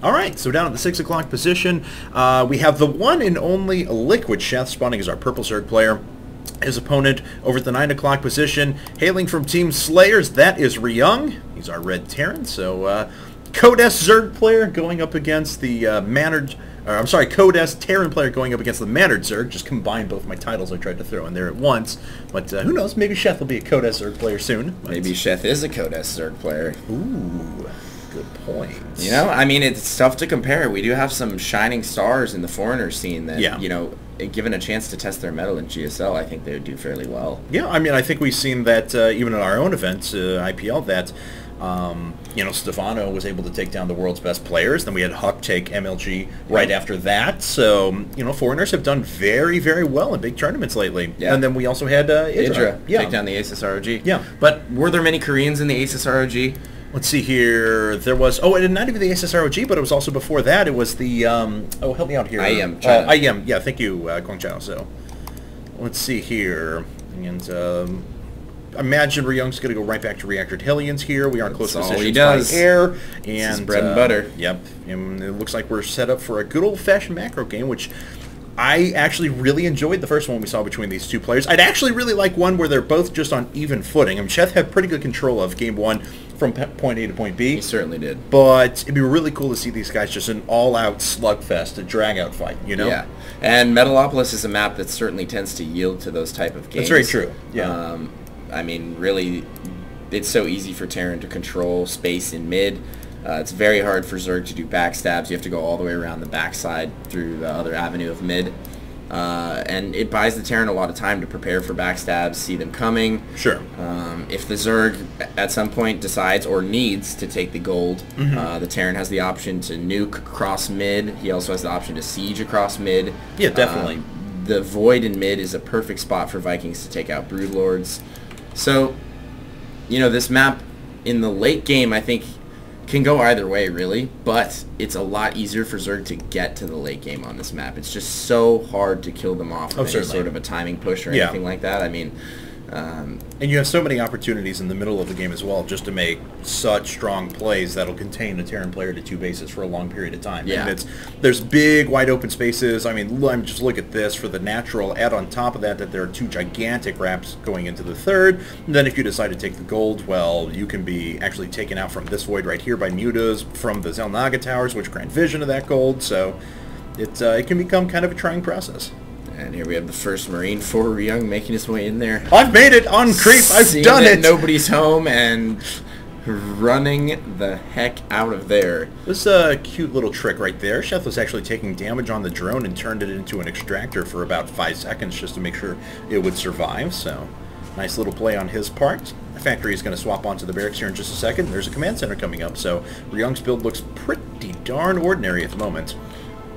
All right, so down at the 6 o'clock position, we have the one and only Liquid.Sheth spawning as our purple Zerg player. His opponent over at the 9 o'clock position, hailing from Team Slayers, that is SlayerS.Ryung. He's our red Terran, so Codes Zerg player going up against the Codes Terran player going up against the Mannered Zerg. Just combined both my titles I tried to throw in there at once. But who knows, maybe Sheth will be a Codes Zerg player soon. Maybe Sheth is a Codes Zerg player. Ooh. Good point. You know, I mean, it's tough to compare. We do have some shining stars in the foreigner scene that, you know, given a chance to test their mettle in GSL, I think they would do fairly well. Yeah, I mean, I think we've seen that even in our own events, IPL, that, you know, Stefano was able to take down the world's best players. Then we had Huck take MLG right after that. So, you know, foreigners have done very, very well in big tournaments lately. Yeah. And then we also had Idra take down the Asus ROG. Yeah. But were there many Koreans in the Asus ROG? Let's see here. There was, and not even the Asus ROG, but it was also before that. It was the, help me out here. IEM, China. IEM, yeah, thank you, Guangzhou. So, let's see here. And imagine SlayerS.Ryung's going to go right back to Reactored Hellions here. We are in close positions by air. And this is bread and butter. Yep. And it looks like we're set up for a good old-fashioned macro game, which I actually really enjoyed the first one we saw between these two players. I'd actually really like one where they're both just on even footing. I mean, Sheth had pretty good control of game one from point A to point B. He certainly did. But it'd be really cool to see these guys just an all-out slugfest, a drag-out fight, you know? Yeah. And Metalopolis is a map that certainly tends to yield to those type of games. That's very true, yeah. I mean, really, it's so easy for Terran to control space in mid. It's very hard for Zerg to do backstabs. You have to go all the way around the backside through the other avenue of mid. And it buys the Terran a lot of time to prepare for backstabs, see them coming. Sure. If the Zerg at some point decides or needs to take the gold, the Terran has the option to nuke across mid. He also has the option to siege across mid. Yeah, definitely. The void in mid is a perfect spot for Vikings to take out Broodlords. So, you know, this map in the late game, I think, can go either way, really, but it's a lot easier for Zerg to get to the late game on this map. It's just so hard to kill them off with any sort of a timing push or anything like that. I mean, and you have so many opportunities in the middle of the game as well just to make such strong plays that'll contain a Terran player to two bases for a long period of time. Yeah. And there's big, wide open spaces. I mean, just look at this for the natural. Add on top of that there are two gigantic wraps going into the third. And then if you decide to take the gold, well, you can be actually taken out from this void right here by Mutas, from the Zelnaga towers, which grant vision of that gold. So it can become kind of a trying process. And here we have the first Marine for SlayerS.Ryung making his way in there. I've made it on creep. I've done it. Nobody's home and running the heck out of there. This is a cute little trick right there. Sheth was actually taking damage on the drone and turned it into an extractor for about 5 seconds just to make sure it would survive. So, nice little play on his part. The factory is going to swap onto the barracks here in just a second. There's a command center coming up, so SlayerS.Ryung's build looks pretty darn ordinary at the moment.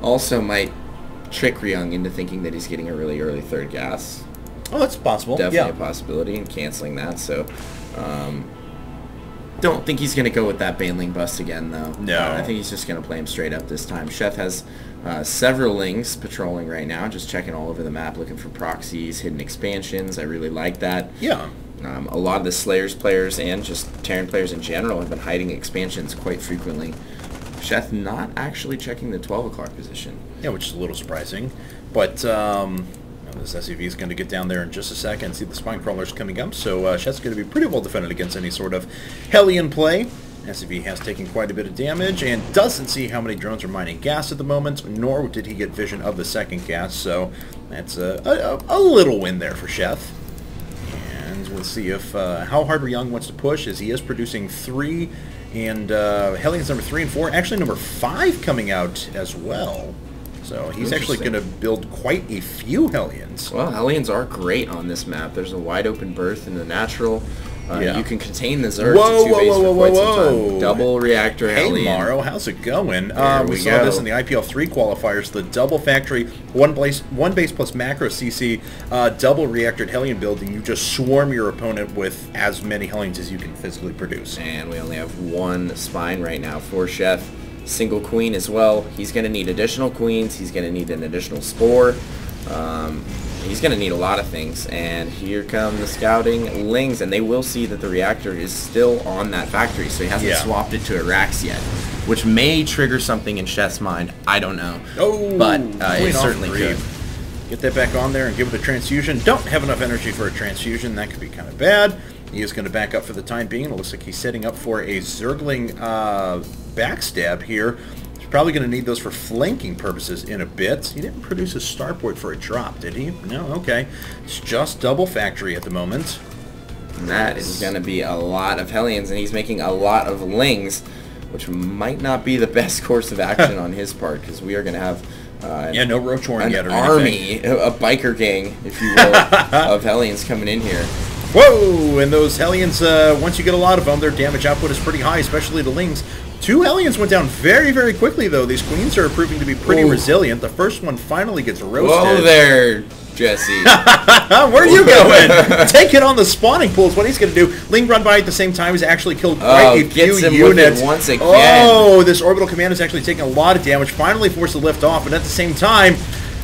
Also might trick SlayerS.Ryung into thinking that he's getting a really early third gas. Oh, that's possible. Definitely a possibility, and canceling that. So, don't think he's going to go with that Baneling bust again, though. No. I think he's just going to play him straight up this time. Sheth has several Lings patrolling right now, just checking all over the map, looking for proxies, hidden expansions. I really like that. Yeah. A lot of the Slayers players and just Terran players in general have been hiding expansions quite frequently. Sheth not actually checking the 12 o'clock position. Yeah, which is a little surprising. But this SUV is going to get down there in just a second. See the spine crawlers coming up. So Sheth's going to be pretty well defended against any sort of Hellion play. SUV has taken quite a bit of damage and doesn't see how many drones are mining gas at the moment, nor did he get vision of the second gas. So that's a little win there for Sheth. And we'll see if how hard SlayerS.Ryung wants to push, as he is producing 3. And Hellions number 3 and 4, actually number 5 coming out as well. So he's actually going to build quite a few Hellions. Well, Hellions are great on this map. There's a wide open berth in the natural. You can contain the Zerg to 2 base for quite some time. Double reactor Hellion. Hey Morrow, how's it going? We saw this in the IPL 3 qualifiers. The double factory, one base plus macro CC, double reactored Hellion build, and you just swarm your opponent with as many Hellions as you can physically produce. And we only have 1 spine right now for Sheth. Single queen as well. He's going to need additional queens. He's going to need an additional spore. He's going to need a lot of things, and here come the scouting Lings, and they will see that the reactor is still on that factory, so he hasn't swapped it to Iraq's yet, which may trigger something in Sheth's mind. I don't know. Oh, but it certainly could. Get that back on there and give it a transfusion. Don't have enough energy for a transfusion. That could be kind of bad. He is going to back up for the time being. It looks like he's setting up for a Zergling backstab here. Probably going to need those for flanking purposes in a bit. He didn't produce a starport for a drop, did he? No, okay. It's just double factory at the moment. And that is going to be a lot of Hellions, and he's making a lot of Lings, which might not be the best course of action on his part, because we are going to have no Roach Warren yet or army, a biker gang, if you will, of Hellions coming in here. Whoa! And those Hellions, once you get a lot of them, their damage output is pretty high, especially the Lings. 2 Hellions went down very, very quickly, though. These Queens are proving to be pretty resilient. The first one finally gets roasted. Whoa there, Jesse. Where are you going? Take it on the spawning pool is what he's going to do. Ling run by at the same time has actually killed quite a few units. Once again. Oh, this orbital command is actually taking a lot of damage. Finally forced to lift off, but at the same time,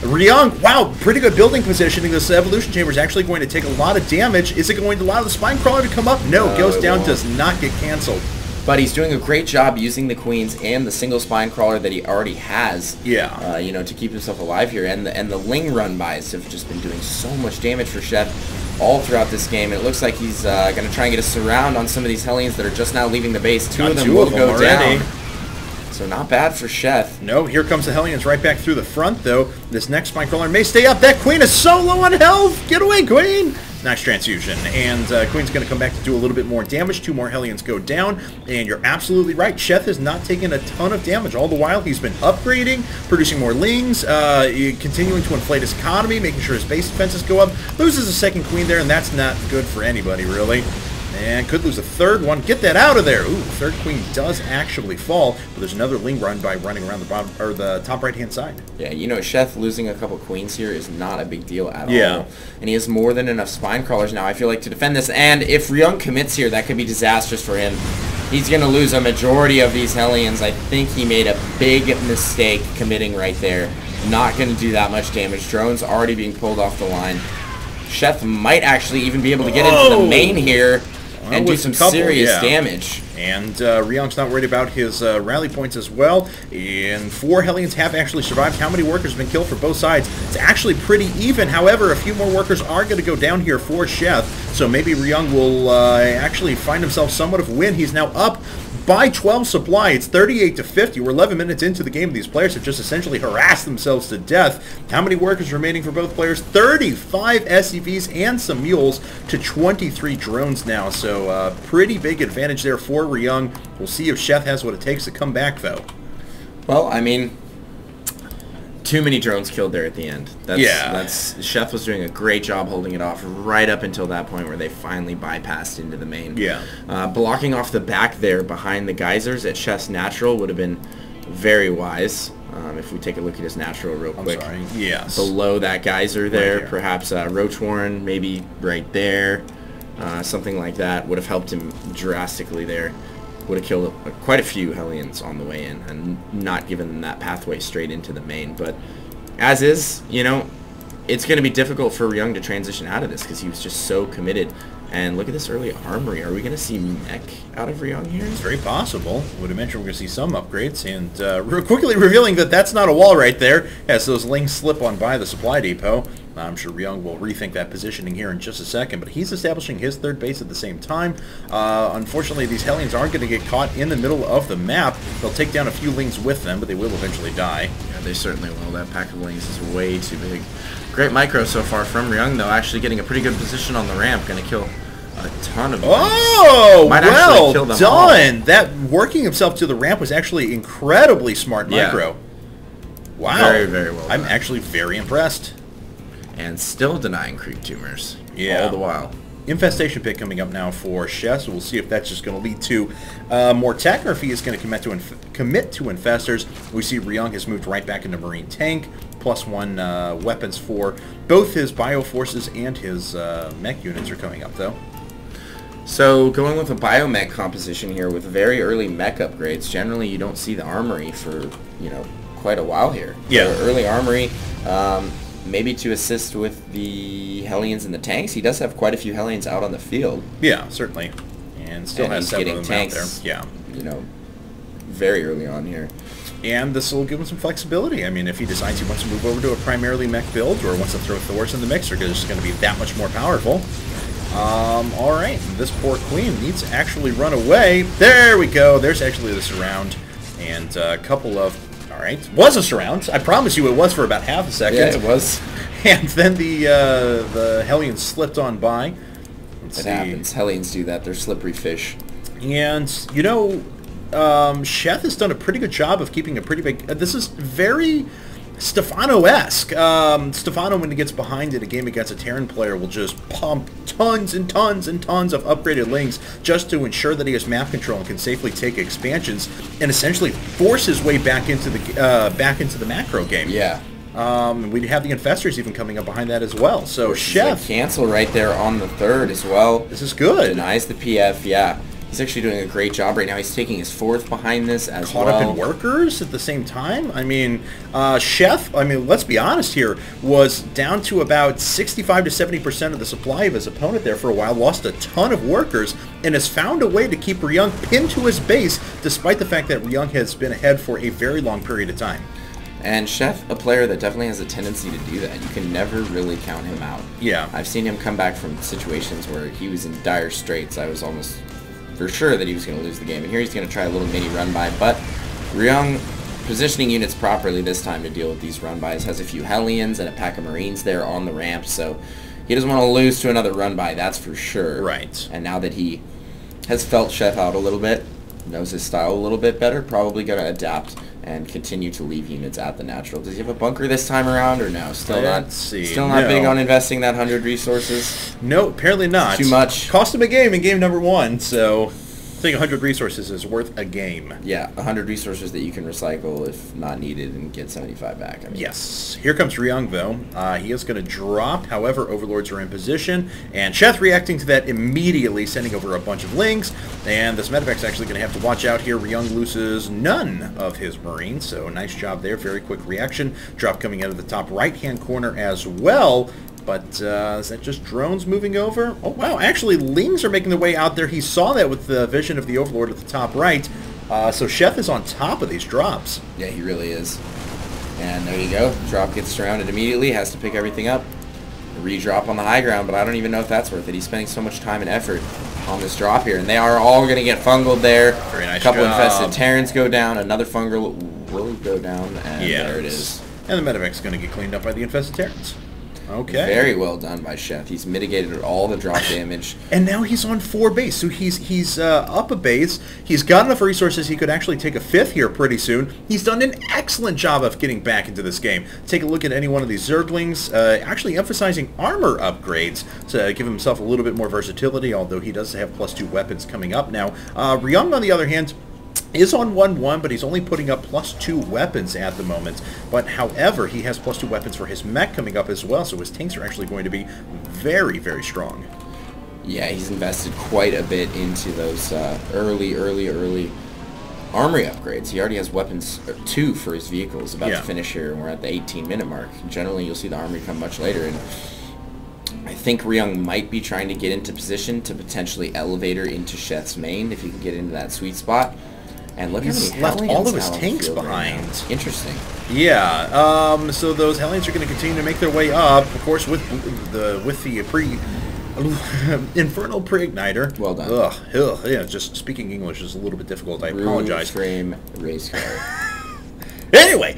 Ryung, wow, pretty good building positioning. This evolution chamber is actually going to take a lot of damage. Is it going to allow the spine crawler to come up? No, goes down, does not get canceled. But he's doing a great job using the Queens and the single spine crawler that he already has. Yeah. You know, to keep himself alive here. And the Ling run-bys have just been doing so much damage for Sheth all throughout this game. And it looks like he's going to try and get a surround on some of these Hellions that are just now leaving the base. Two of them will go down. So not bad for Sheth. No, here comes the Hellions right back through the front, though. This next spine crawler may stay up. That Queen is so low on health. Get away, Queen. Nice transfusion. And Queen's going to come back to do a little bit more damage. 2 more Hellions go down. And you're absolutely right. Sheth has not taken a ton of damage. All the while, he's been upgrading, producing more Lings, continuing to inflate his economy, making sure his base defenses go up. Loses a second Queen there, and that's not good for anybody, really. And could lose a third one. Get that out of there. Ooh, third Queen does actually fall, but there's another Ling run by running around the bottom or the top right-hand side. Yeah, you know, Sheth losing a couple Queens here is not a big deal at all. And he has more than enough spine crawlers now, I feel like, to defend this. And if Ryung commits here, that could be disastrous for him. He's going to lose a majority of these Hellions. I think he made a big mistake committing right there. Not going to do that much damage. Drone's already being pulled off the line. Sheth might actually even be able to get into the main here and do some serious damage. And Ryung's not worried about his rally points as well. And 4 Hellions have actually survived. How many workers have been killed for both sides? It's actually pretty even. However, a few more workers are going to go down here for Sheth. So maybe Ryung will actually find himself somewhat of a win. He's now up by 12 supply. It's 38-50. We're 11 minutes into the game. These players have just essentially harassed themselves to death. How many workers remaining for both players? 35 SCVs and some mules to 23 drones now. So pretty big advantage there for Ryung. We'll see if Sheth has what it takes to come back, though. Well, I mean, too many drones killed there at the end. Sheth was doing a great job holding it off right up until that point where they finally bypassed into the main. Blocking off the back there behind the geysers at Sheth's natural would have been very wise. If we take a look at his natural real quick. Below that geyser there, perhaps Roach Warren maybe right there. Something like that would have helped him drastically there. Would have killed quite a few Hellions on the way in and not given them that pathway straight into the main. But as is, you know, it's going to be difficult for Ryung to transition out of this because he was just so committed. And look at this early armory. Are we going to see mech out of Ryung here? It's very possible. Would have mentioned we're going to see some upgrades. And quickly revealing that that's not a wall right there as those Lings slip on by the supply depot. I'm sure Ryung will rethink that positioning here in just a second, but he's establishing his third base at the same time. Unfortunately, these Hellions aren't going to get caught in the middle of the map. They'll take down a few Lings with them, but they will eventually die. Yeah, they certainly will. That pack of Lings is way too big. Great micro so far from Ryung, though, actually getting a pretty good position on the ramp. Going to kill a ton of Lings. Oh, well done! That working himself to the ramp was actually incredibly smart micro. Wow. Very, very well done. I'm actually very impressed. And still denying creep tumors. All the while. Infestation pick coming up now for Sheth, so we'll see if that's just going to lead to more tech, or if he is going to commit to infestors. We see Ryung has moved right back into Marine Tank, +1 weapons for both his Bioforces and his mech units are coming up, though. So going with a biomech composition here with very early mech upgrades, generally you don't see the armory for, you know, quite a while here. Yeah. So early armory, maybe to assist with the Hellions and the tanks. He does have quite a few Hellions out on the field. Yeah, certainly. And still has 7 of them tanks, out there. Yeah. You know, very early on here. And this will give him some flexibility. I mean, if he decides he wants to move over to a primarily mech build or wants to throw Thors in the mix, they're just going to be that much more powerful. All right, this poor queen needs to actually run away. There we go. There's actually the surround. And a couple of... All right, was a surround. I promise you it was for about half a second. Yeah, it was. And then the Hellions slipped on by. It happens. Hellions do that. They're slippery fish. And, you know... Sheth has done a pretty good job of keeping a pretty big... this is very Stefano-esque. Stefano, when he gets behind in a game against a Terran player, will just pump tons and tons and tons of upgraded lings just to ensure that he has map control and can safely take expansions and essentially force his way back into the macro game. Yeah. We have the Infestors even coming up behind that as well. So Sheth... cancel right there on the third as well. This is good. Denies the PF, yeah. He's actually doing a great job right now. He's taking his 4th behind this as well. Caught up in workers at the same time. I mean, Sheth, I mean, let's be honest here, was down to about 65 to 70% of the supply of his opponent there for a while, lost a ton of workers, and has found a way to keep Ryung pinned to his base, despite the fact that Ryung has been ahead for a very long period of time. And Sheth, a player that definitely has a tendency to do that. You can never really count him out. Yeah. I've seen him come back from situations where he was in dire straits. I was almost... for sure that he was going to lose the game. And here he's going to try a little mini run-by, but Ryung positioning units properly this time to deal with these run-bys. Has a few Hellions and a pack of Marines there on the ramp, so he doesn't want to lose to another run-by, that's for sure. Right. And now that he has felt Sheth out a little bit, knows his style a little bit better, probably going to adapt and continue to leave units at the natural. Does he have a bunker this time around, or no? Still not big on investing that 100 resources? No, apparently not. Too much. Cost him a game in game number 1, so I think 100 resources is worth a game. Yeah, 100 resources that you can recycle if not needed and get 75 back. I mean. Yes. Here comes Ryung, though. He is going to drop. However, Overlords are in position. And Sheth reacting to that immediately, sending over a bunch of lings. And this medevac's actually going to have to watch out here. Ryung loses none of his Marines, so nice job there. Very quick reaction. Drop coming out of the top right-hand corner as well. But is that just drones moving over? Oh, wow. Actually, lings are making their way out there. He saw that with the vision of the Overlord at the top right. So Sheth is on top of these drops. Yeah, he really is. And there you go. Drop gets surrounded immediately. Has to pick everything up. Redrop on the high ground, but I don't even know if that's worth it. He's spending so much time and effort on this drop here. And they are all going to get fungled there. Very nice job. A couple infested Terrans go down. Another fungal will go down. And there it is. And the medevac's going to get cleaned up by the infested Terrans. Okay. Very well done by Sheth. He's mitigated all the drop damage. And now he's on 4 base, so he's up a base. He's got enough resources he could actually take a 5th here pretty soon. He's done an excellent job of getting back into this game. Take a look at any one of these Zerglings, actually emphasizing armor upgrades to give himself a little bit more versatility, although he does have +2 weapons coming up now. Ryung, on the other hand, is on 1-1, but he's only putting up +2 weapons at the moment. But however, he has +2 weapons for his mech coming up as well, so his tanks are actually going to be very, very strong. Yeah, he's invested quite a bit into those early armory upgrades. He already has weapons 2 for his vehicles about to finish here, and we're at the 18-minute mark. Generally, you'll see the armory come much later, and I think Ryung might be trying to get into position to potentially elevate her into Sheth's main if he can get into that sweet spot. And look, he's left all of his tanks behind. Right. Interesting. Yeah. So those Hellions are going to continue to make their way up, of course, with the Infernal Pre-Igniter. Well done. Ugh, yeah, just speaking English is a little bit difficult. I apologize. Frame race car. Anyway.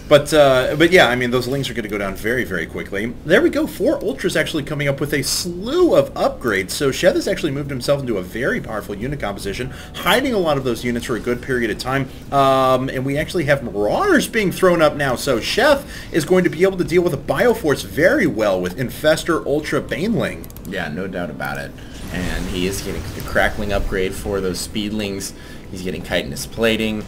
But yeah, I mean, those lings are going to go down very, very quickly. There we go. 4 Ultras actually coming up with a slew of upgrades. So Sheth has actually moved himself into a very powerful unit composition, hiding a lot of those units for a good period of time. And we actually have Marauders being thrown up now. So Sheth is going to be able to deal with a Bioforce very well with Infestor Ultra Baneling. Yeah, no doubt about it. And he is getting the Crackling upgrade for those Speedlings. He's getting Chitinous Plating.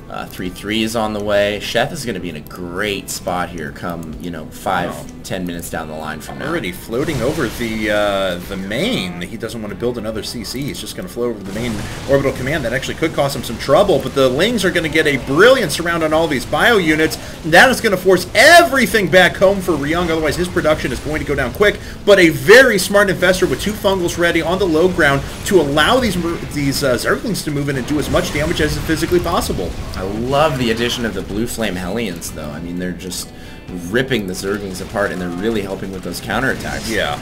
3-3 is on the way. Sheth is going to be in a great spot here come, 5-10 10 minutes down the line from now. Already floating over the main. He doesn't want to build another CC. He's just going to float over the main orbital command. That actually could cause him some trouble, but the Lings are going to get a brilliant surround on all these bio units. That is going to force everything back home for Ryung, otherwise his production is going to go down quick. But a very smart Infestor with 2 Fungals ready on the low ground to allow these Zerglings to move in and do as much damage as is physically possible. I love the addition of the Blue Flame Hellions, though. I mean, they're just ripping the Zerglings apart, and they're really helping with those counterattacks. Yeah.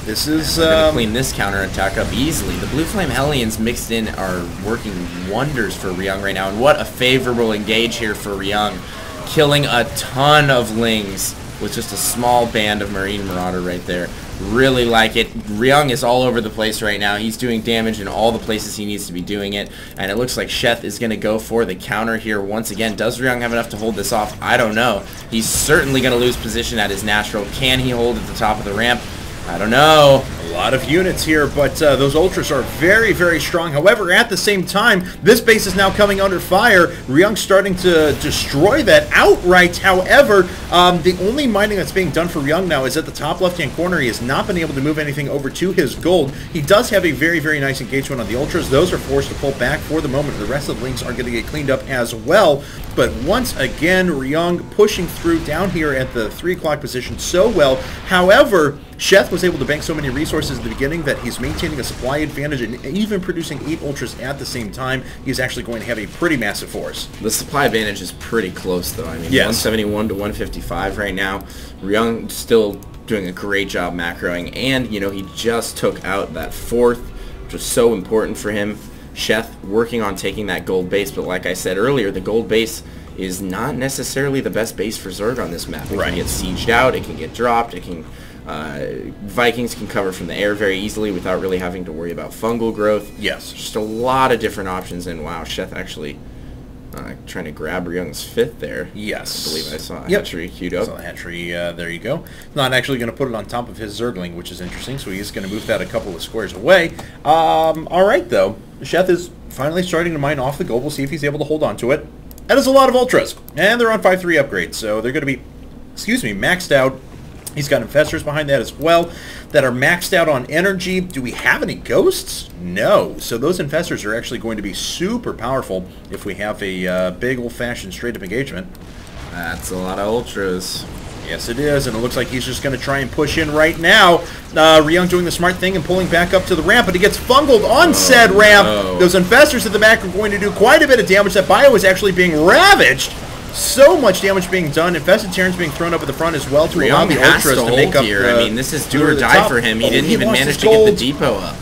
This is... They're going to clean this counterattack up easily. The Blue Flame Hellions mixed in are working wonders for Ryung right now, and what a favorable engage here for Ryung. Killing a ton of Lings with just a small band of Marine Marauder right there. Really like it. Ryung is all over the place right now. He's doing damage in all the places he needs to be doing it. And it looks like Sheth is going to go for the counter here once again. Does Ryung have enough to hold this off? I don't know. He's certainly going to lose position at his natural. Can he hold at the top of the ramp? I don't know. A lot of units here, but those Ultras are very, very strong. However, at the same time, this base is now coming under fire. Ryung's starting to destroy that outright. However, the only mining that's being done for Ryung now is at the top left-hand corner. He has not been able to move anything over to his gold. He does have a very, very nice engagement on the Ultras. Those are forced to pull back for the moment. The rest of the Lings are going to get cleaned up as well. But once again, Ryung pushing through down here at the 3 o'clock position so well. However, Sheth was able to bank so many resources at the beginning that he's maintaining a supply advantage and even producing 8 Ultras at the same time. He's actually going to have a pretty massive force. The supply advantage is pretty close, though. I mean, yes. 171 to 155 right now. Ryung still doing a great job macroing, and, you know, he just took out that 4th, which was so important for him. Sheth working on taking that gold base, but like I said earlier, the gold base is not necessarily the best base for Zerg on this map. It can get sieged out, it can get dropped, it can... Vikings can cover from the air very easily without really having to worry about fungal growth. Yes. Just a lot of different options, and wow, Sheth actually trying to grab Ryung's 5th there. Yes. I believe I saw a hatchery queued up. Saw the hatchery, there you go. Not actually going to put it on top of his Zergling, which is interesting, so he's going to move that a couple of squares away. Alright, though. Sheth is finally starting to mine off the gold. We'll see if he's able to hold on to it. That is a lot of Ultras, and they're on 5-3 upgrades, so they're going to be, maxed out. He's got Infestors behind that as well that are maxed out on energy. Do we have any Ghosts? No. So those Infestors are actually going to be super powerful if we have a big old-fashioned straight-up engagement. That's a lot of Ultras. Yes, it is, and it looks like he's just going to try and push in right now. Ryung doing the smart thing and pulling back up to the ramp, but he gets fungled on said ramp. No. Those Infestors at the back are going to do quite a bit of damage. That bio is actually being ravaged. So much damage being done. Infested Terrans being thrown up at the front as well to allow the Ultras to make up here. I mean, this is do or die for him. He didn't even manage to get the depot up.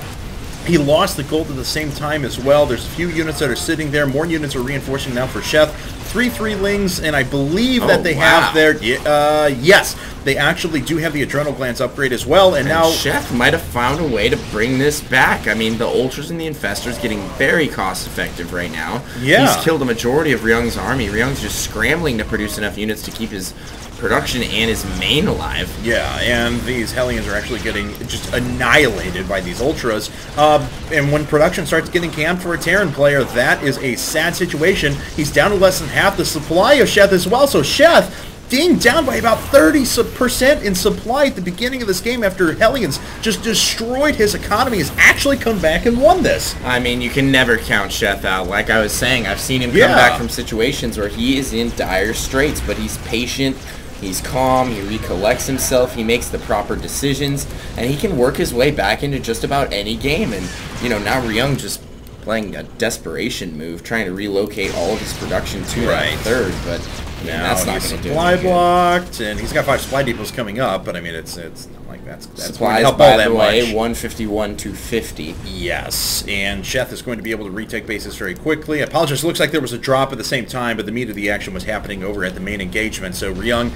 He lost the gold at the same time as well. There's a few units that are sitting there. More units are reinforcing now for Sheth. 3 Lings, and I believe that they have their... yes, they actually do have the Adrenal Glands upgrade as well, and now... Sheth might have found a way to bring this back. I mean, the Ultras and the Infestors getting very cost-effective right now. Yeah. He's killed a majority of Ryung's army. Ryung's just scrambling to produce enough units to keep his production and his main alive. Yeah, and these Hellions are actually getting just annihilated by these Ultras. And when production starts getting canned for a Terran player, that is a sad situation. He's down to less than half the supply of Sheth as well, so Sheth being down by about 30% in supply at the beginning of this game after Hellions just destroyed his economy, has actually come back and won this. I mean, you can never count Sheth out. Like I was saying, I've seen him come back from situations where he is in dire straits, but he's patient, he's calm, he recollects himself, he makes the proper decisions, and he can work his way back into just about any game. And, you know, now Ryung just playing a desperation move, trying to relocate all of his production to that 3rd, but... Now that's not he's going to do supply blocked, and he's got 5 supply depots coming up, but I mean, it's not like that's supplies, help by all that the way, much. 151 to 50. Yes, and Sheth is going to be able to retake bases very quickly. I apologize, it looks like there was a drop at the same time, but the meat of the action was happening over at the main engagement. So Ryung,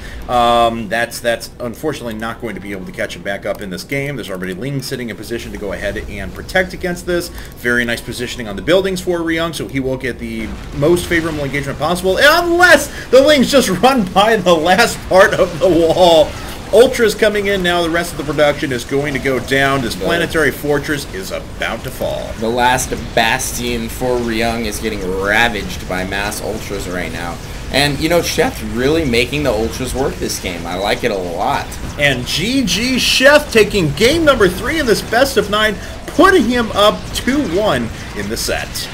that's unfortunately not going to be able to catch him back up in this game. There's already Ling sitting in position to go ahead and protect against this. Very nice positioning on the buildings for Ryung, so he will get the most favorable engagement possible, unless the Lings just run by the last part of the wall. Ultras coming in now. The rest of the production is going to go down. This planetary fortress is about to fall. The last bastion for Ryung is getting ravaged by mass Ultras right now. And, you know, Sheth really making the Ultras work this game. I like it a lot. And Sheth taking game number 3 in this best of 9, putting him up 2-1 in the set.